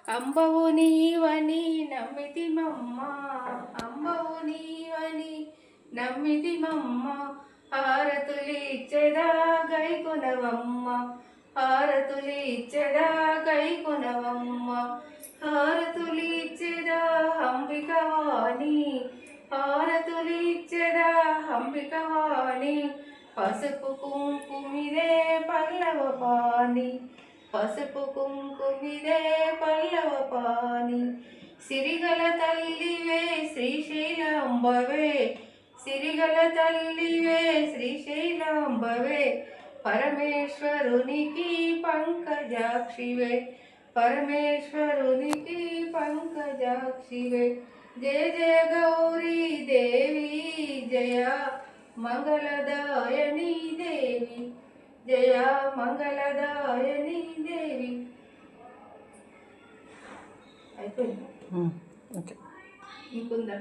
అంబవు నీవని నమ్మితిమమ్మ, అంబవు నీవని నమ్మితిమమ్మ, హారతులిచ్చెదా గైకొనవమ్మ, హారతులిచ్చెదా గైకొనవమ్మ, హారతులిచ్చెదా అంబికవాణి, హారతులిచ్చెదా అంబికవాణి, పసుపు కుంకుమిదే పల్లవ పాని, పసుపు కుంకుమిదే పల్లవ పాని, సిరిగల తల్లివే శ్రీశైలాంబవే, సిరిగల తల్లివే శ్రీశైలాంబవే, పరమేశ్వరునికి పంకజాక్షివే, పరమేశ్వరునికి పంకజాక్షివే, జయ జయ గౌరీ దేవి జయ మంగళదాయని దేవి, జయ మంగళదాయని దేవి. అయిపోయింది. ఓకే ఇంకుందా?